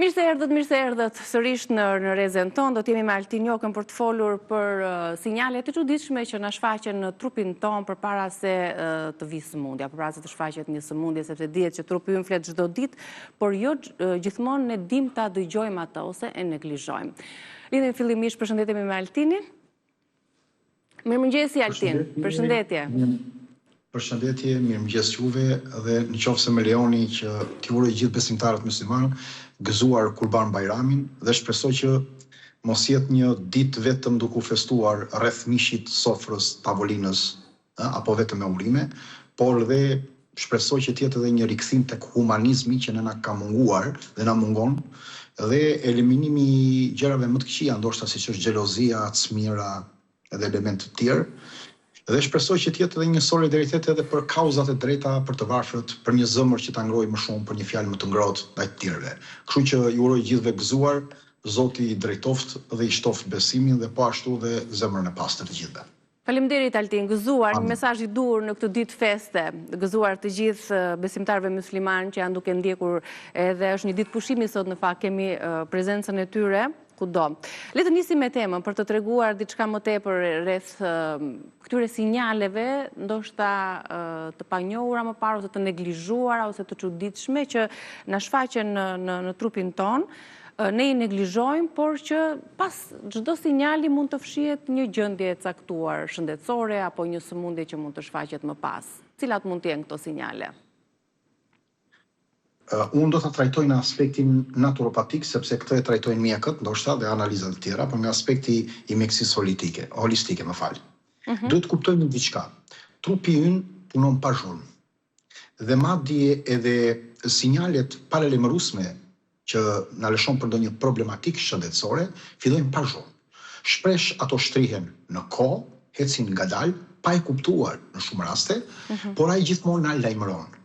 Mirë se erdhët sërish në Rezen ton. Do t'jemi me Altin Jokën për të folur për sinjalet e çuditshme që na shfaqen në trupin ton përpara se të vijë sëmundja, përpara se të shfaqet një sëmundje, sepse dihet që trupi ynë flet çdo ditë, por jo gjithmonë ne dim ta dëgjojmë atë ose e neglizhojmë. Lidhemi fillimisht, përshëndetemi me Altinin. Mirëmëngjesi Altin. Përshëndetje. Përshëndetje, mirëmëngjes juve dhe nëse më lejoni që t'i uroj gjithë besimtarët musliman gëzuar Kurban Bajramin dhe shpresoj që mos jetë një ditë vetëm duke u festuar rreth mishit, sofrës, tavolinës apo vetëm me urime, por dhe shpresoj që të jetë edhe një rikthim tek humanizmi që na ka munguar dhe na mungon dhe eliminimi i gjërave më të këqija, ndoshta siç është xhelozia, çmira edhe elemente të tjerë. Dhe shpresoj që të jetë edhe një solidaritet edhe për kauzat e drejta, për të varfërt, për një zemër që ta ngrojë më shumë, për një fjalë më të ngrohtë ndaj të tjerëve. Kështu që ju uroj gjithëve gëzuar, Zoti i drejtoft dhe i shtoft besimin dhe po ashtu dhe zemrën e pastër të gjithëve. Faleminderit Altin, gëzuar, një mesazh i dur në këtë ditë feste, gëzuar të gjithë besimtarëve musliman që janë duke ndjekur, edhe është një ditë pushimi sot, në fakt kemi prezencën e tyre kudo. Le të nisim me temën për të treguar diçka më tepër rreth këtyre sinjaleve, ndoshta të panjohura më parë ose të neglizhuara ose të çuditshme që na shfaqen në trupin ton. Ne i neglizhojmë, por që pas çdo sinjali mund të fshihet një gjendje e caktuar shëndetësore apo një sëmundje që mund të shfaqet më pas. Cilat mund të jenë këto sinjale? Unë do të trajtoj në aspektin naturopatik, sepse këtë e trajtojnë mjekët, ndoshta dhe analizat të tjera, por nga aspekti i mjekësisë holistike, më fal. Duhet të kuptojmë diçka. Trupi ynë punon pa zhurmë. Dhe madje edhe sinjalet paralajmëruesme që na lëshon për ndonjë problematikë shëndetësore, fillojnë pa zhurmë. Shpesh ato shtrihen në kohë, ecin ngadalë, pa e kuptuar në shumë raste, por ai gjithmonë na lajmëron.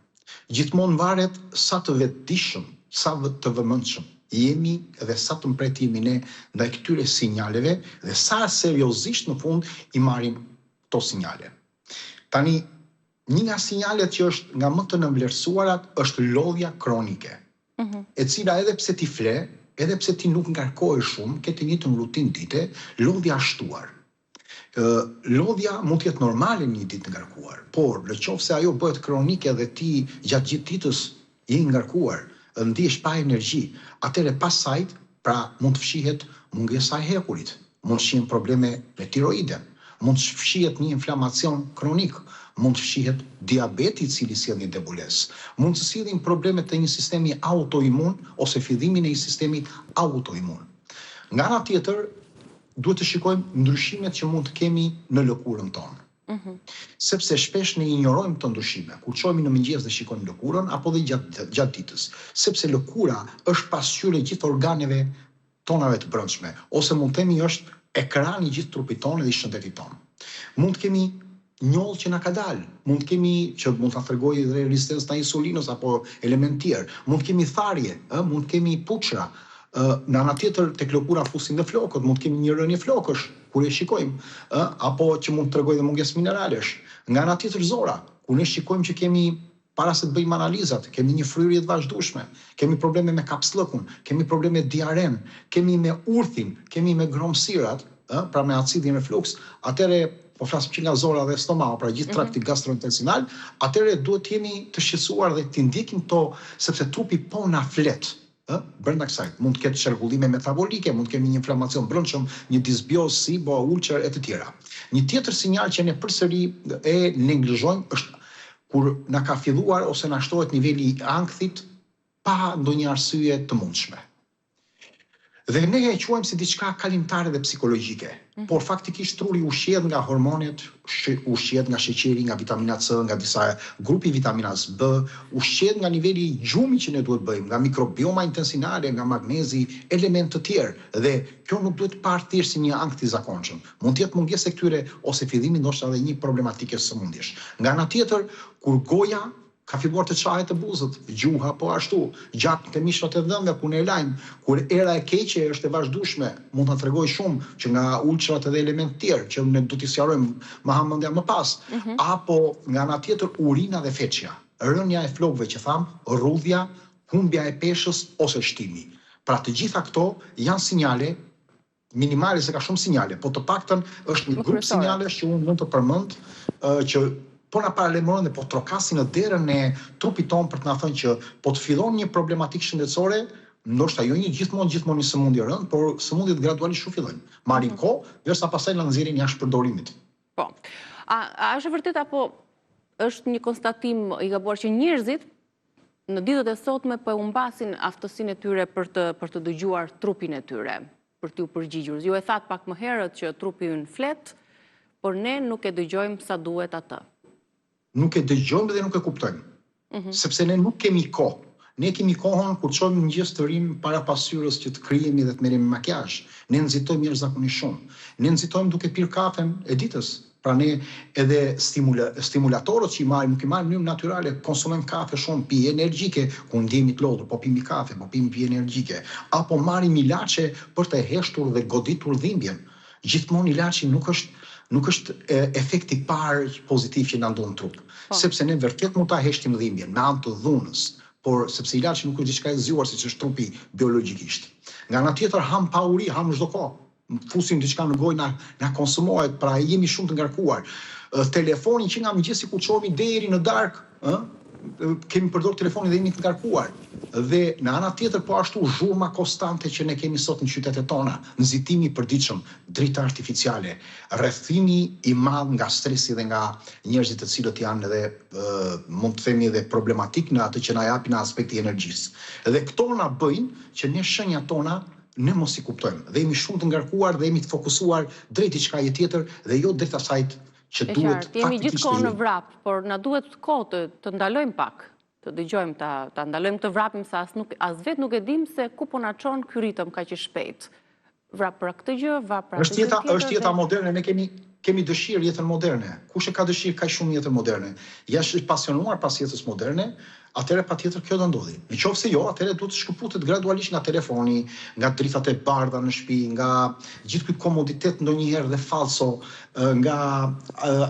Gjithmonë varet sa të vetëdijshëm, sa të vëmendshëm jemi dhe sa të mbret jemi ne ndaj këtyre sinjaleve dhe sa seriozisht në fund i marrim këto sinjale. Tani, një nga sinjalet që është nga më të nënvlerësuarat është lodhja kronike, e cila edhe pse ti fle, edhe pse ti nuk ngarkohesh shumë, ke të njëjtën rutinë dite, lodhja është shtuar. Lodhja mund të jetë normale një ditë ngarkuar, por nëse ajo bëhet kronike dhe ti gjatë gjithë ditës je i ngarkuar, ndihesh pa energji, atëherë pas sajt, pra mund të fshihet mungesa e hekurit, mund të fshihen probleme me tiroiden, mund të fshihet një inflamacion kronik, mund të fshihet diabeti i cili sjell një debulesë, mund të sillin probleme të një sistemi autoimun ose fillimin e një sistemi autoimun. Nga ana tjetër, duhet të shikojmë ndryshimet që mund të kemi në lëkurën tonë. Sepse shpesh ne injorojmë këto ndryshime, kur çohemi në mëngjes dhe shikojmë lëkurën apo dhe gjatë ditës, sepse lëkura është pasqyrë e gjithë organeve tonave të brendshme, ose mund të themi është ekrani i gjithë trupit tonë dhe i shëndetit tonë. Mund të kemi njollë që na ka dalë, mund të kemi që mund ta tregojë dhe rezistencë ndaj insulinës apo element tjerë, mund të kemi tharje, mund të kemi puçra. Në ana tjetër tek lëkura fusin dhe flokët, mund të kemi një rënje flokësh kur e shikojmë, apo që mund të tregojë dhe mungesë mineralesh. Nga ana tjetër zora, kur ne shikojmë që kemi para se të bëjmë analizat, kemi një fryrje të vazhdueshme, kemi probleme me kapsllëkun, kemi probleme diaren, kemi me urthin, kemi me gromsirat, pra me acidin refluks, atëherë po flasim që nga zora dhe stomaku, pra gjithë trakti gastrointestinal, atëherë duhet të jemi të shqetësuar dhe të ndjekim to sepse trupi po na flet. Brenda kësaj mund të ketë çrregullime metabolike, mund të kemi një inflamacion brendshëm, një disbiozë, SIBO, ulcer e të tjera. Një tjetër sinjal që ne përsëri e neglizhojmë është kur na ka filluar ose na shtohet niveli i ankthit pa ndonjë arsye të mundshme. Dhe ne e quajmë si diçka kalimtare dhe psikologjike, por faktikisht truri ushqehet nga hormonet, ushqehet nga sheqeri, nga vitamina C, nga disa grupi vitaminës B, ushqehet nga niveli i gjumit që ne duhet bëjmë, nga mikrobioma intestinale, nga magnezi, elementë të tjerë. Dhe kjo nuk duhet parë thjesht si një ankth i zakonshëm. Mund të jetë mungesë e këtyre ose fillimi ndoshta edhe një problematikë sëmundjesh. Nga ana tjetër, kur goja ka filluar të çahet të buzët, gjuha po ashtu, gjatë të mishrat e dhëmbëve ku ne lajm, kur era e keqe është e vazhdueshme, mund ta tregoj shumë që nga ulçrat edhe element tjerë që ne do t'i sqarojmë më hamendja më pas, apo nga ana tjetër urina dhe feçja, rënja e flokëve që tham, rrudhja, humbja e peshës ose shtimi. Pra të gjitha këto janë sinjale minimale, se ka shumë sinjale, po të paktën është një grup sinjalesh që unë mund të përmend që po na paralemëron dhe po trokasin në derën e trupit tonë për të na thënë që po të fillon një problematikë shëndetësore, ndoshta jo një gjithmonë një sëmundje e rëndë, por sëmundjet gradualisht shumë fillojnë. Marrin kohë, derisa pastaj na nxjerrin jashtë përdorimit. Po. A është vërtet apo është një konstatim i gabuar që njerëzit në ditët e sotme po humbasin aftësinë e tyre për të dëgjuar trupin e tyre, për t'u përgjigjur. Ju e thatë pak më herët që trupi ynë flet, por ne nuk e dëgjojmë sa duhet atë. Nuk e dëgjojmë dhe nuk e kuptojmë. Sepse ne nuk kemi kohë. Ne kemi kohën kur çojmë mëngjes të rim para pasyrës që të krihemi dhe të merremi makijazh. Ne nxitojmë jashtëzakonisht shumë. Ne nxitojmë duke pirë kafen e ditës. Pra ne edhe stimulatorët që i marrim, nuk i marrim në mënyrë natyrale, konsumojmë kafe shumë, pije energjike, ku ndjehemi të lodhur, po pimi kafe, po pimi pije energjike, apo marrim ilaçe për të heshtur dhe goditur dhimbjen. Gjithmonë ilaçi nuk është efekti i parë pozitiv që na ndon trup, sepse ne vërtet mund ta heshtim dhimbjen me anë të dhunës, por sepse ilaçi nuk është diçka e zgjuar siç është trupi biologjikisht. Nga ana tjetër ham pa uri, ham çdo kohë. Fusim diçka në gojë, na konsumohet, pra jemi shumë të ngarkuar. Telefoni që nga mëngjesi ku çohemi deri në darkë, kemi përdor telefonin dhe jemi të ngarkuar. Dhe në ana tjetër po ashtu zhurma konstante që ne kemi sot në qytetet tona, nxitimi i përditshëm, drita artificiale, rrethimi i madh nga stresi dhe nga njerëzit të cilët janë edhe mund të themi edhe problematik në atë që na japin në aspekti energjisë. Dhe këto na bëjnë që ne shenjat tona ne mos i kuptojmë dhe jemi shumë të ngarkuar dhe jemi të fokusuar drejt diçkaje tjetër dhe jo drejt asajt që duhet faktikisht. Jemi gjithkohë në vrap, por na duhet kohë të ndalojmë pak, të dëgjojmë, ta ndalojmë të vrapim se as vetë nuk e dim se ku po na çon ky ritëm kaq i shpejt. Vrap për këtë gjë, vrap për atë gjë. Është jeta moderne, ne kemi dëshirë jetën moderne. Kush e ka dëshirë kaq shumë jetën moderne? Jashtë pasionuar pas jetës moderne, atëherë patjetër kjo do ndodhi. Nëse jo, atëherë duhet të shkëputet gradualisht nga telefoni, nga dritat e bardha në shtëpi, nga gjithë ky komoditet ndonjëherë dhe falso, nga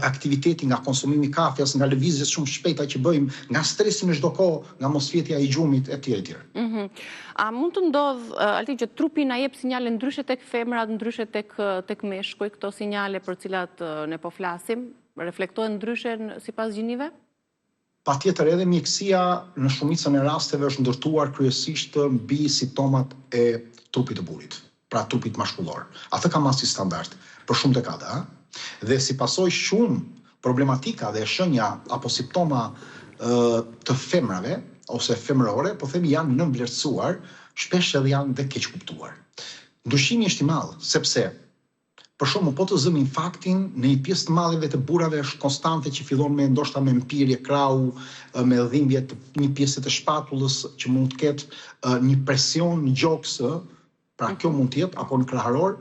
aktiviteti, nga konsumimi i kafes, nga lëvizjet shumë shpejta që bëjmë, nga stresi në çdo kohë, nga mosfjetja e gjumit etj etj. A mund të ndodh Altin që trupi na jep sinjale ndryshe tek femrat, ndryshe tek meshkuj, këto sinjale për cilat ne po flasim, reflektohen ndryshe sipas gjinive? Patjetër edhe mjekësia në shumicën e rasteve është ndërtuar kryesisht mbi simptomat e trupit të burrit, pra trupit mashkullor. Atë ka masi standard për shumë dekada, dhe si pasojë shumë problematika dhe shenja apo simptoma të femrave ose femrore, po themi janë nënvlerësuar, shpesh edhe janë dhe keq kuptuar. Ndryshimi është i madh, sepse për shembull, po të zëmë infaktin, në një pjesë të madhe të burrave është konstante që fillon ndoshta me mpirje krau, me dhimbje të një pjesë të shpatullës që mund të ketë një presion në gjoks, pra kjo mund të jetë apo në kraharor,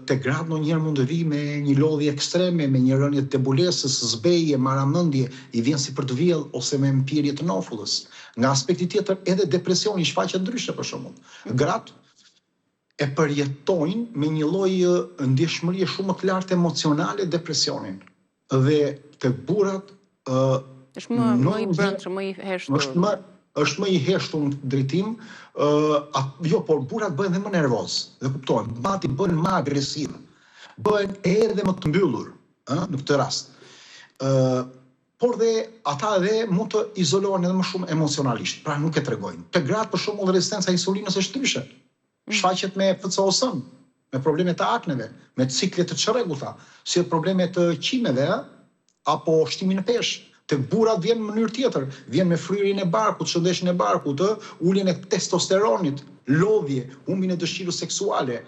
te gratë ndonjëherë mund të vijë me një lodhje ekstreme, me një rënje të debulesës, zbeje, maramendje, i vjen si për të vjell ose me mpirje të nofullës. Nga aspekti tjetër, edhe depresioni shfaqet ndryshe për shembull. Gratë e përjetojnë me një lloj ndjeshmërie shumë të lartë emocionale depresionin. Dhe të burrat është më i brendshëm, më i heshtur. Është më i heshtur në drejtim, jo, por burrat bëhen dhe më nervoz. Dhe kuptojnë, mbati bëhen më agresiv, bëhen edhe më të mbyllur, në këtë rast. Por dhe ata edhe mund të izolohen edhe më shumë emocionalisht, pra nuk e tregojnë. Te gratë për shembull rezistenca insulinës është ndryshe. Shfaqet me PCOS-n, me probleme të akneve, me cikle të çrregullta, si probleme të qimeve, apo shtimin në peshë. Tek burrat vjen në mënyrë tjetër, vjen me fryrjen e barkut, shëndetshjen e barkut, uljen e testosteronit, lodhje, humbjen e dëshirës seksuale,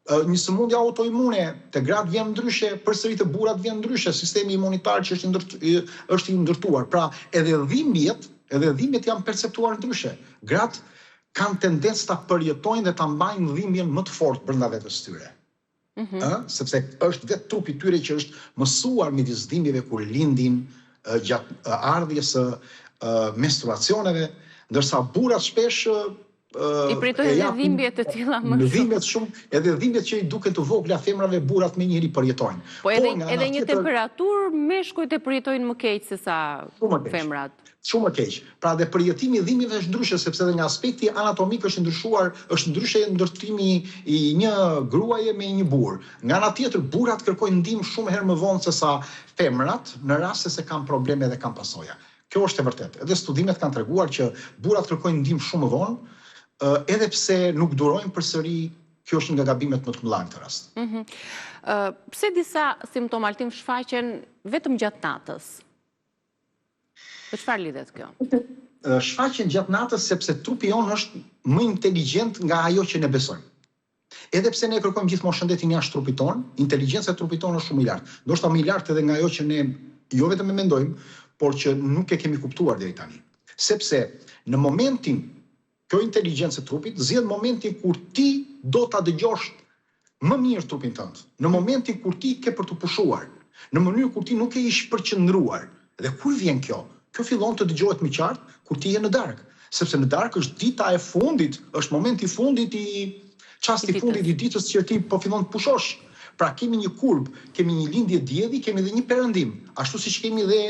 një sëmundje autoimune, te gratë vjen ndryshe, përsëri te burrat vjen ndryshe, sistemi imunitar që është i ndërtuar. Pra, edhe dhimbjet janë perceptuar ndryshe. Gratë kanë tendencë ta përjetojnë dhe ta mbajnë dhimbjen më të fortë brenda vetes tyre. Sepse është vetë trupi i tyre që është mësuar midis dhimbjeve kur lindin, gjatë ardhjes së menstruacioneve, ndërsa burrat shpesh I pritojnë edhe dhimbje të tilla më shumë. Dhimbjet shumë, edhe dhimbjet që i duken të vogla femrave, burrat me njëri përjetojnë. Po edhe një temperaturë meshkujt e përjetojnë më keq se sa femrat. Shumë më keq. Pra dhe përjetimi i dhimbjeve është ndryshe, sepse edhe nga aspekti anatomik është ndryshuar, është ndryshe ndërtimi i një gruaje me një burr. Nga ana tjetër, burrat kërkojnë ndihmë shumë herë më vonë se sa femrat, në rast se kanë probleme dhe kanë pasoja. Kjo është e vërtetë. Edhe studimet kanë treguar që burrat kërkojnë ndihmë shumë më vonë, edhe pse nuk durojnë përsëri, kjo është nga gabimet më të mëdha në këtë rast. Pse disa simptoma altim shfaqen vetëm gjatë natës? Për çfarë lidhet kjo? Shfaqen gjatë natës sepse trupi jonë është më inteligjent nga ajo që ne besojmë. Edhe pse ne kërkojmë gjithmonë shëndetin jashtë trupit tonë, inteligjenca e trupit tonë është shumë i lartë. Ndoshta më i lartë edhe nga ajo që ne jo vetëm e mendojmë, por që nuk e kemi kuptuar deri tani. Sepse në momentin kjo inteligjencë e trupit zgjedh momentin kur ti do ta dëgjosh më mirë trupin tënd. Në momentin kur ti ke për të pushuar, në mënyrë kur ti nuk e ish përqendruar. Dhe kur vjen kjo? Kjo fillon të dëgjohet më qartë kur ti je në darkë, sepse në darkë është dita e fundit, është momenti i fundit çasti i fundit i ditës që ti po fillon të pushosh. Pra kemi një kurb, kemi një lindje dielli, kemi edhe një perëndim, ashtu siç kemi edhe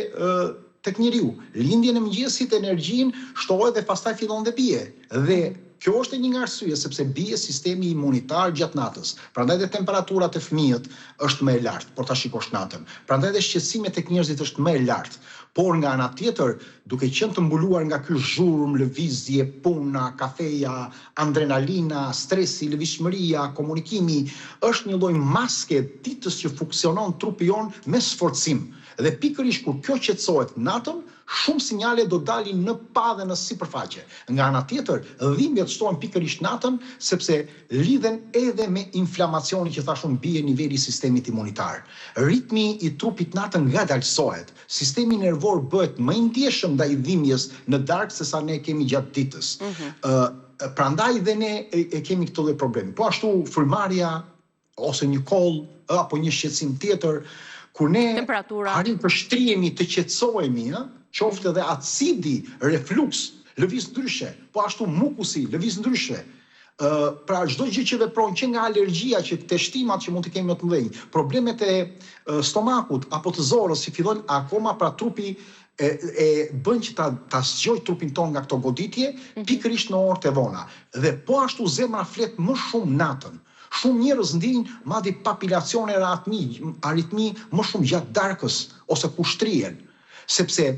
tek njeriu. Lindjen e mëngjesit energjinë shtohet dhe pastaj fillon dhe bie. Dhe kjo është një nga arsye sepse bie sistemi imunitar gjatë natës. Prandaj dhe temperaturat e fëmijët është më e lartë, por ta shikosh natën. Prandaj dhe shqetësimi tek njerëzit është më e lartë. Por nga ana tjetër, duke qenë të mbuluar nga ky zhurmë, lëvizje, puna, kafeja, adrenalina, stresi, lëvizshmëria, komunikimi, është një lloj maske ditës që funksionon trupi jon me sforcim. Dhe pikërisht kur kjo qetësohet natën, shumë sinjale do dalin në pa dhe në sipërfaqe. Nga ana tjetër, dhimbjet shtohen pikërisht natën, sepse lidhen edhe me inflamacionin që thashun bie niveli i sistemit imunitar. Ritmi i trupit natën ngadalësohet. Sistemi nervor bëhet më i ndjeshëm ndaj dhimbjes në darkë se sa ne kemi gjatë ditës. Prandaj dhe ne e kemi këtë lloj problemi. Po ashtu frymarrja ose një koll apo një shqetësim tjetër, kur ne arrim të shtrihemi, të qetësohemi, qoftë edhe acidi, refluks, lëviz ndryshe, po ashtu mukusi, lëviz ndryshe. Pra çdo gjë që vepron që nga alergjia, që te shtimat që mund të kemi më të mëdhenj, problemet e stomakut apo të zorës që fillojnë akoma, pra trupi e bën që ta zgjoj trupin ton nga këto goditje, pikërisht në orët e vona. Dhe po ashtu zemra flet më shumë natën. Shumë njerëz ndiejnë madje papilacione aritmi më shumë gjatë darkës ose kur shtrihen, sepse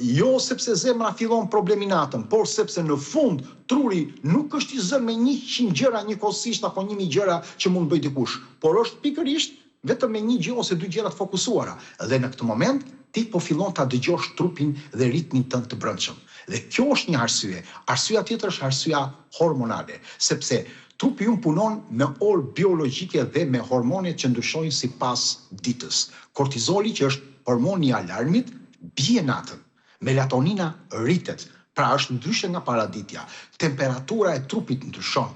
jo sepse zemra fillon problemi natën, por sepse në fund truri nuk është i zënë me 100 gjëra njëkohësisht apo 1000 gjëra që mund bëj dikush, por është pikërisht vetëm me një gjë ose dy gjëra të fokusuara. Dhe në këtë moment ti po fillon ta dëgjosh trupin dhe ritmin tënd të brendshëm. Dhe kjo është një arsye. Arsyeja tjetër është arsyeja hormonale, sepse trupi ju punon me orë biologjike dhe me hormonet që ndryshojnë sipas ditës. Kortizoli, që është hormoni i alarmit, bie natën. Melatonina rritet, pra është ndryshe nga paraditja. Temperatura e trupit ndryshon.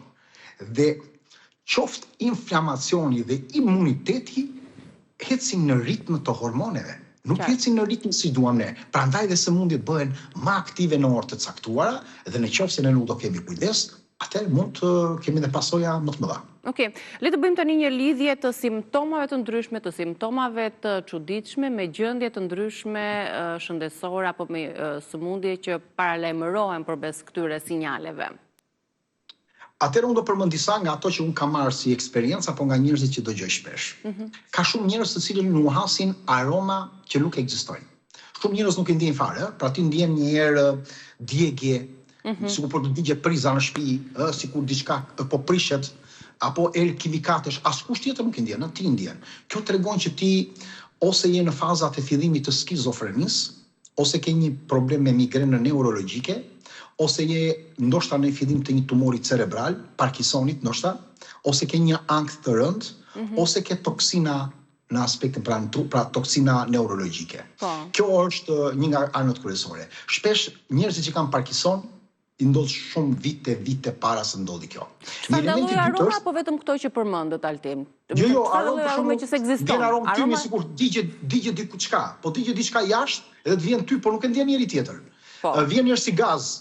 Dhe qoftë inflamacioni dhe imuniteti ecin në ritmë të hormoneve. Nuk ecin në ritëm si duam ne. Prandaj dhe sëmundjet bëhen më aktive në orë të caktuara dhe nëse ne nuk do kemi kujdes, atëherë mund të kemi dhe pasoja më të mëdha. Okej, le të bëjmë tani një lidhje të simptomave të ndryshme, të simptomave të çuditshme me gjendje të ndryshme shëndetësore apo me sëmundje që paralajmërohen përbes këtyre sinjaleve. Atëherë unë do përmend disa nga ato që unë kam marrë si eksperiencë apo nga njerëzit që dëgjoj shpesh. Ka shumë njerëz të cilët nuhasin aroma që nuk ekzistojnë. Shumë njerëz nuk e ndjejnë fare, pra ti ndjen një herë djegje, sikur po të digje priza në shtëpi, sikur diçka po prishet, apo erë kimikatesh, askush tjetër nuk e ndjen, ti ndjen. Kjo tregon që ti ose je në fazat e fillimit të skizofrenisë, ose ke një problem me migrenë neurologjike, ose je ndoshta në fillim të një tumori cerebral, Parkinsonit ndoshta, ose ke një ankth të rënd, ose ke toksina në aspektin pranë trup, pra toksina neurologjike. Kjo është një nga anët kryesore. Shpesh njerëzit që kanë Parkinson i ndodh shumë vite para se ndodhi kjo. Çfarë lloj aroma apo vetëm këto që përmendët Altin? Jo, aroma që s'ekziston. Aroma tymi sikur digje diçka, po digje diçka jashtë edhe të vjen ty, por nuk e ndjen njëri tjetër. Vjen njerëz si gaz,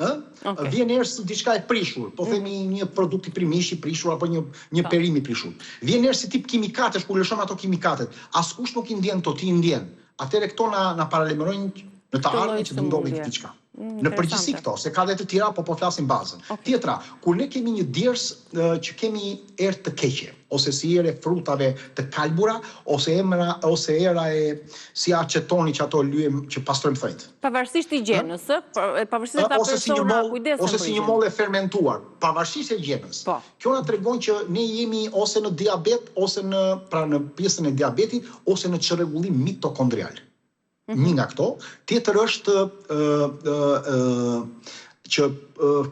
Vjen erë diçka e prishur, po themi një produkt i primish i prishur apo një perim i prishur. Vjen erë si tip kimikatesh, kur lëshon ato kimikatet. Askush nuk i ndjen to, ti i ndjen. Atëre këto na paralajmërojnë në të ardhmen që do ndodhi diçka. Në përgjithësi këto, se ka dhe të tjera, po flasim bazën. Tjetra, kur ne kemi një djers që kemi erë të keqe, ose si erë e frutave të kalbura, ose era e si acetoni që ato lyem që pastrojmë thojt. Pavarësisht i gjenës, pavarësisht ata persona kujdesen. Ose si një mollë e fermentuar, pavarësisht e gjenës. Kjo na tregon që ne jemi ose në diabet, ose në pjesën e diabetit, ose në çrregullim mitokondrial. Një nga këto, tjetër është që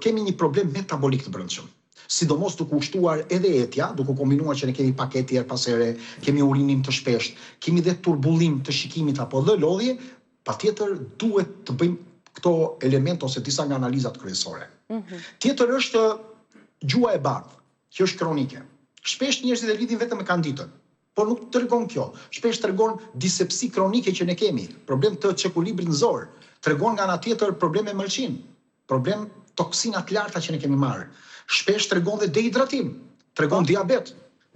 kemi një problem metabolik të brendshëm. Sidomos duke ushtuar edhe etja, duke kombinuar që ne kemi pak etje pas here, kemi urinim të shpesht, kemi dhe turbullim të shikimit apo dhe lodhje, patjetër duhet të bëjmë këto element ose disa nga analizat kryesore. Tjetër është gjua e bardhë, që është kronike. Shpesh njerëzit e lidhin vetëm me kanditën. Por nuk tregon kjo. Shpesh tregon disepsi kronike që ne kemi, problem të çekuilibrit nxor, tregon nga ana tjetër probleme mëlçin, problem toksina të larta që ne kemi marrë. Shpesh tregon dhe dehidratim, tregon diabet,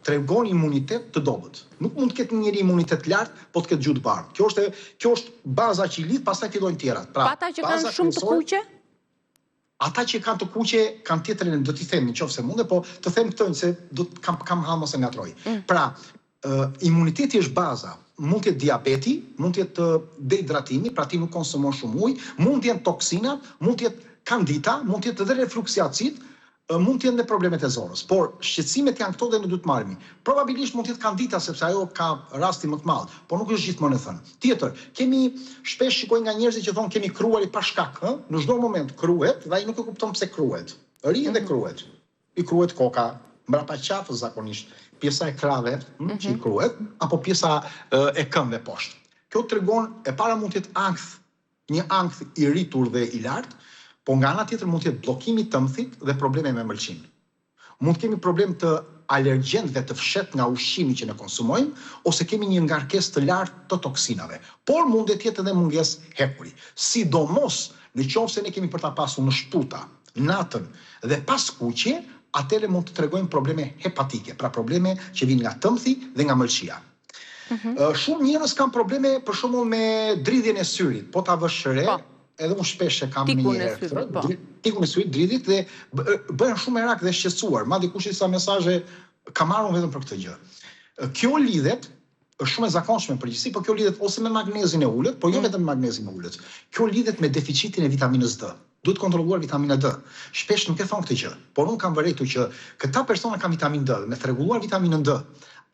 tregon imunitet të dobët. Nuk mund të ketë njëri imunitet të lartë, po të ketë gjuhë të bardhë. Kjo është baza që i lidh, pastaj fillojnë tjerat. Pra, ata që kanë shumë të kuqe? Ata që kanë të kuqe kanë tjetrin, do t'i them nëse munde, po të them këtë se kam hall mos e ngatroj. Pra, imuniteti është baza. Mund të jetë diabeti, mund të jetë dehidratimi, pra ti nuk konsumon shumë ujë, mund të jenë toksinat, mund të jetë kandita, mund të jetë edhe refluksi acid, mund të jenë dhe problemet e zorës. Por shqetësimet janë këto dhe ne duhet marrëmi. Probabilisht mund të jetë kandita sepse ajo ka rasti më të madh, por nuk është gjithmonë e thënë. Tjetër, kemi shpesh shikoj nga njerëzit që thonë kemi kruar pa shkak, në çdo moment kruhet dhe ai nuk e kupton pse kruhet. Rrihet dhe kruhet. I kruhet koka, mbrapa qafës zakonisht, pjesa e krave që i kruhet, apo pjesa e këmbëve poshtë. Kjo tregon e para mund të jetë ankth, një ankth i rritur dhe i lartë, po nga ana tjetër mund të jetë bllokimi i tëmthit dhe probleme me mëlçin. Mund të kemi problem të alergjentëve të fshet nga ushqimi që ne konsumojmë, ose kemi një ngarkesë të lartë të toksinave. Por mund të jetë edhe mungesë hekuri. Sidomos nëse ne kemi për ta pasur në shputa, natën dhe pas kuqe, atëre mund të tregojmë probleme hepatike, pra probleme që vijnë nga tëmthi dhe nga mëlçia. Shumë njerëz kanë probleme për shembull me dridhjen e syrit, po ta vësh re, edhe unë shpesh e kam një herë. Tikun e syrit, dridhit dhe bëhen shumë merak dhe shqetësuar. Madje kush disa mesazhe ka marrur vetëm për këtë gjë. Kjo lidhet, është shumë e zakonshme në përgjithësi, por kjo lidhet ose me magnezin e ulët, por jo vetëm me magnezin e ulët. Kjo lidhet me deficitin e vitaminës D. Duhet kontrolluar vitamina D. Shpesh nuk e thon këtë gjë, por unë kam vërejtur që këta persona kanë vitaminë D, me të rregulluar vitaminën D,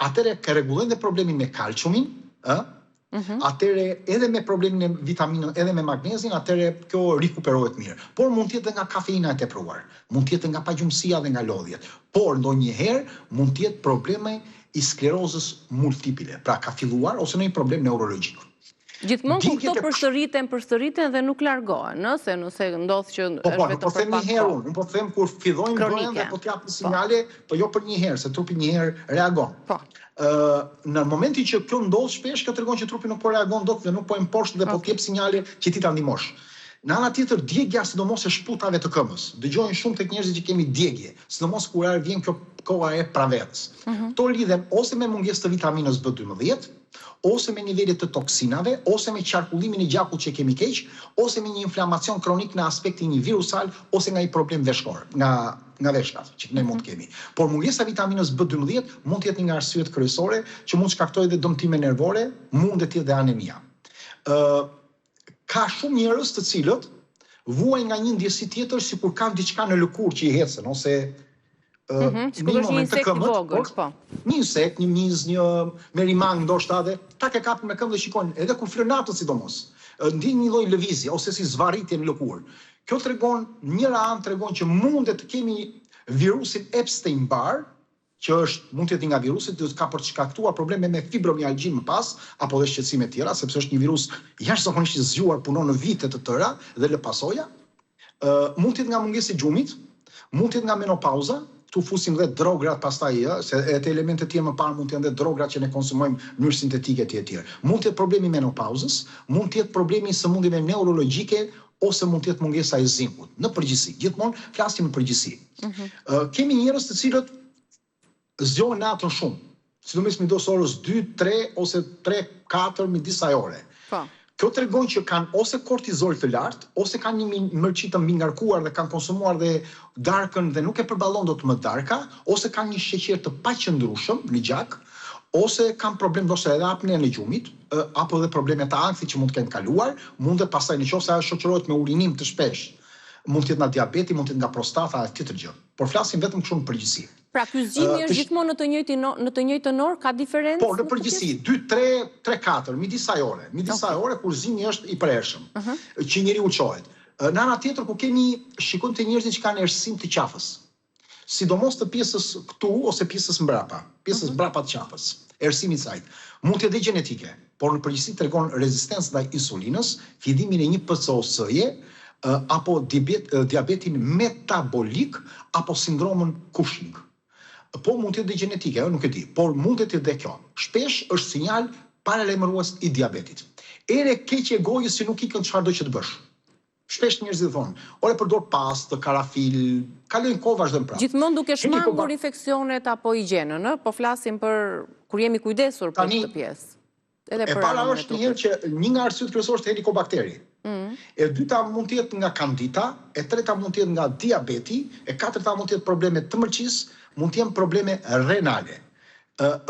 atëre ka rregullojnë dhe problemin me kalciumin, atëre edhe me problemin e vitaminën, edhe me magnezin, atëre kjo rikuperohet mirë. Por mund të jetë nga kafeina e tepruar, mund të jetë nga pagjumësia dhe nga lodhjet. Por ndonjëherë mund të jetë probleme i sklerozës multiple, pra ka filluar ose në një problem neurologjik. Gjithmonë ku këto përsëriten dhe nuk largohen, se nëse ndodh që është vetëm për pak kohë. Një herë unë po them kur fillojnë bëhen dhe po t'japin sinjale, po jo për një herë, se trupi një herë reagon. Në momentin që kjo ndodh shpesh, kjo tregon që trupi nuk po reagon dot dhe nuk po poshtë dhe po t'jep sinjale që ti ta ndihmosh. Në ana tjetër, djegja sidomos e shputave të këmbës. Dëgjojnë shumë tek njerëzit që kemi djegje, sidomos kur vjen kjo koha e praverës. Kto lidhen ose me mungesë të vitaminës B12, ose me nivelet të toksinave, ose me qarkullimin e gjakut që kemi keq, ose me një inflamacion kronik në aspektin një virusal, ose nga një problem veshkor, nga veshkat që ne mund të kemi. Por mungesa e vitaminës B12 mund të jetë një nga arsyet kryesore që mund të shkaktojë edhe dëmtime nervore, mund të jetë edhe anemia. Ka shumë njerëz të cilët vuajnë nga një ndjesi tjetër sikur kanë diçka në lëkurë që i hecën ose sikur është një insekt i vogël, po. Një insekt, një miz, një merimang ndoshta dhe ta ke kapur me këmbë dhe shikojnë, edhe kur flen natën sidomos. Ndjen një lloj lëvizje ose si zvarritje në lëkurë. Kjo tregon, njëra anë tregon që mundet të kemi virusin Epstein-Barr, që mund të jetë nga virusi, ka për të shkaktuar probleme me fibromialgji më pas, apo dhe shqetësime tjera, sepse është një virus jashtëzakonisht i zgjuar, punon në vite të tëra dhe lë pasoja. Mund të jetë nga mungesa e gjumit, mund të jetë nga menopauza, këtu fusim dhe drograt pastaj, se te elementet tjerë më parë mund të jenë dhe drograt që ne konsumojmë në mënyrë sintetike etj. Mund të jetë problemi menopauzës, mund të jetë problemi sëmundjeve neurologjike ose mund të jetë mungesa e zinkut, në përgjithësi. Gjithmonë flasim në përgjithësi. Kemi njerëz të cilët zgjohen natën shumë, sidomos midis orës 2, 3 ose 3, 4 midis asaj ore. Po. Kjo tregon që kanë ose kortizol të lartë, ose kanë një mërqi të mbi ngarkuar dhe kanë konsumuar dhe darkën dhe nuk e përballon dot më darka, ose kanë një sheqer të paqëndrueshëm në gjak, ose kanë problem ndoshta edhe apnea në gjumit, apo edhe probleme të ankthit që mund të kenë kaluar, mundet pastaj nëse ajo shoqërohet me urinim të shpesh, mund të jetë nga diabeti, mund të jetë nga prostata e tjetër gjë. Por flasim vetëm kështu në përgjithësi. Pra ky zgjimi është gjithmonë në të njëjtën orë, ka diferencë? Po, në përgjithësi, 2, 3, 4, midis asaj ore. Midis asaj ore kur zgjimi është i përhershëm, që njeriu çohet. Në ana tjetër ku shikojmë të njerëzit që kanë errësim të qafës. Sidomos të pjesës këtu ose pjesës mbrapa, pjesës mbrapa të qafës, errësimi i saj. Mund të jetë gjenetike, por në përgjithësi tregon rezistencë ndaj insulinës, fillimin e një PCOS-je, apo diabetin metabolik, apo sindromën Cushing. Po mund të jetë dhe gjenetike, nuk e di, por mund të jetë dhe kjo. Shpesh është sinjal paralajmërues i diabetit. Ere keqe e gojës që nuk ikën çfarëdo që të bësh. Shpesh njerëzit thonë, ore përdor pastë, karafil, kalojnë kohë vazhdojnë prapë. Gjithmonë duke shmangur infeksionet apo higjienën, po flasim për kur jemi kujdesur për këtë pjesë. E para është njëherë që një nga arsyet kryesore është helikobakteri. E dyta mund të jetë nga kandida, e treta mund të jetë nga diabeti, e katërta mund të jetë probleme të mërqisë, mund të jenë probleme renale.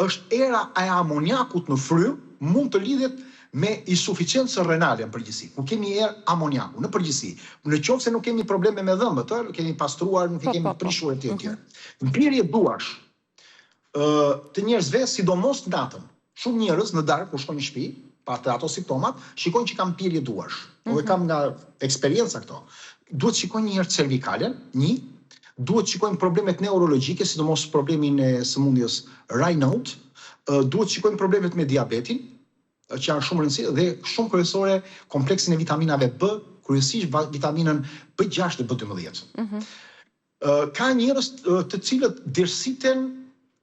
Është era e amoniakut në frym, mund të lidhet me insuficiencë renale në përgjithësi. Ku kemi erë amoniaku në përgjithësi. Në qoftë se nuk kemi probleme me dhëmbët, kemi pastruar, nuk kemi prishur etj etj. Mbirje duash të njerëzve, sidomos natën. Shumë njerëz në darkë kur shkojnë në shtëpi, pa ato simptomat, shikojnë që kanë pirje duash. Dhe kam nga eksperjenca këto. Duhet shikojnë një herë cervikalen, duhet shikojnë problemet neurologjike, sidomos problemin e sëmundjes Raynaud, duhet shikojnë problemet me diabetin, që janë shumë rëndësishme, dhe shumë kryesore kompleksin e vitaminave B, kryesisht vitaminën B6 dhe B12. Ka njerëz të cilët dërsiten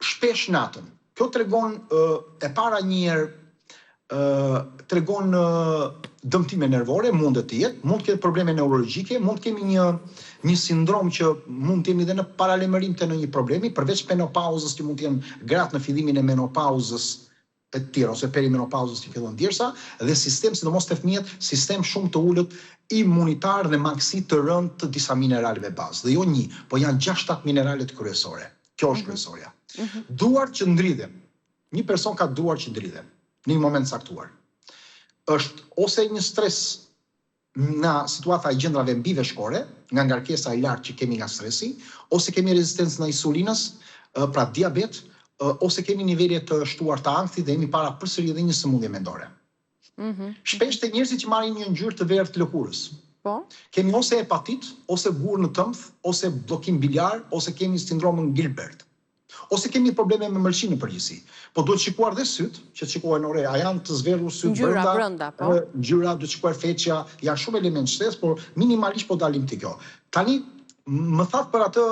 shpesh natën. Kjo tregon e para një herë tregon dëmtime nervore, mund të jetë, mund të ketë probleme neurologjike, mund të kemi një sindrom që mund të jemi dhe në paralajmërim të në një problemi, përveç menopauzës që mund të jenë gratë në fillimin e menopauzës e tjera, ose perimenopauzës që fillon djersa, dhe sistem, sidomos të fëmijët, sistem shumë të ullët imunitar dhe mangësi të rënd të disa mineraleve bazë. Dhe jo një, po janë 6-7 mineralet kryesore. Kjo është kryesorja. Duar që ndridhen. Një person ka duar që ndridhen në një moment saktuar. Është ose një stres nga situata e gjendrave mbiveshkore, nga ngarkesa e lartë që kemi nga stresi, ose kemi rezistencë në insulinës, pra diabet, ose kemi nivele të shtuar të ankthit dhe jemi para përsëri edhe një sëmundje mendore. Shpesh te njerëzit që marrin një ngjyrë të verdhë të lëkurës. Kemi ose hepatit, ose gurë në tëmth, ose bllokim biliar, ose kemi sindromën Gilbert. Ose kemi probleme me mërqin në përgjithësi. Po duhet shikuar dhe syt, që shikohen ore, a janë të zverur syt brenda, ngjyra, duhet shikuar feqja, janë shumë element shtesë, por minimalisht po dalim te kjo. Tani më thatë për atë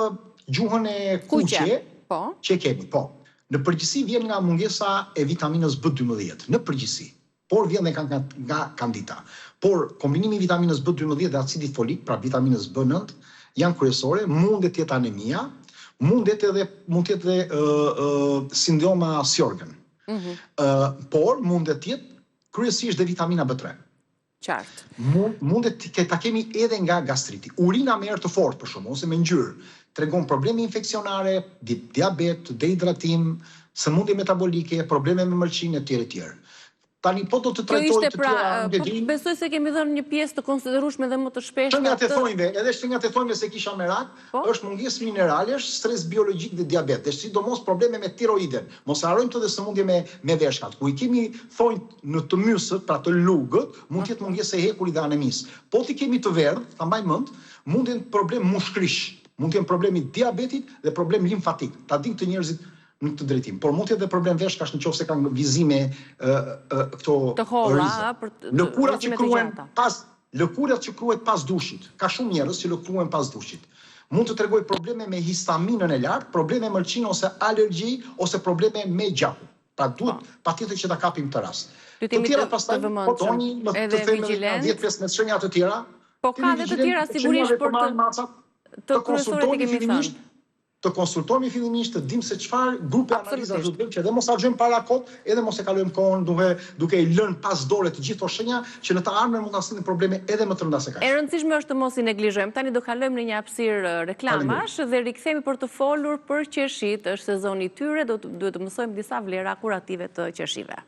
gjuhën e kuqe që kemi, po. Në përgjithësi vjen nga mungesa e vitaminës B12, në përgjithësi. Por vjen dhe nga kandida. Por kombinimi i vitaminës B12 dhe acidit folik, pra vitaminës B9, janë kryesore, mundet të jetë anemia, mund të jetë edhe sindroma Sjorgen. Por mundet të jetë kryesisht dhe vitamina B3. Qartë. Mundet ta kemi edhe nga gastriti. Urina me erë të fortë për shkak ose me ngjyrë tregon probleme infeksionare, diabet, dehidratim, sëmundje metabolike, probleme me mërqinë e tjerë. Tani po do të trajtoj të tjera. Besoj se kemi dhënë një pjesë të konsiderueshme dhe më të shpeshtë. Edhe nga të thonjve se kisha merak, është mungesë mineralesh, stres biologjik dhe diabet, dhe sidomos probleme me tiroiden. Mos harrojmë të dhe sëmundje me veshkat. Ku i kemi thonjt në të mysët, pra të lugët, mund të jetë mungesë e hekurit dhe anemisë. Po ti kemi të verdh, ta mbaj mend, mund të jenë problem mushkrish, mund të jenë problemi diabetit dhe problem limfatik. Ta dinë të njerëzit në këtë drejtim. Por mund të jetë dhe problem veshkash nëse kanë vizime këto të holla, lëkurat që kruhet pas dushit. Ka shumë njerëz që lëkruhen pas dushit. Mund të tregoj probleme me histaminën e lartë, probleme me mërqinë ose alergji ose probleme me gjakun. Pra duhet patjetër që ta kapim këtë rast. Të tjera pastaj po doni të themi 10-15 shenja të tjera. Po ka dhe të tjera sigurisht për të kryesorët i kemi thënë. Të konsultohemi fillimisht, të dim se çfarë grupe analizash do të bëjmë, që edhe mos harxojmë para kohë, edhe mos e kalojmë kohën duke i lënë pas dore të gjithë ato shenja që në të ardhmen mund të sjellin probleme edhe më të rënda se kaq. E rëndësishme është të mos i neglizhojmë. Tani do kalojmë në një hapësirë reklamash dhe rikthehemi për të folur për qershit. Është sezoni i tyre, duhet të mësojmë disa vlera kurative të qershive.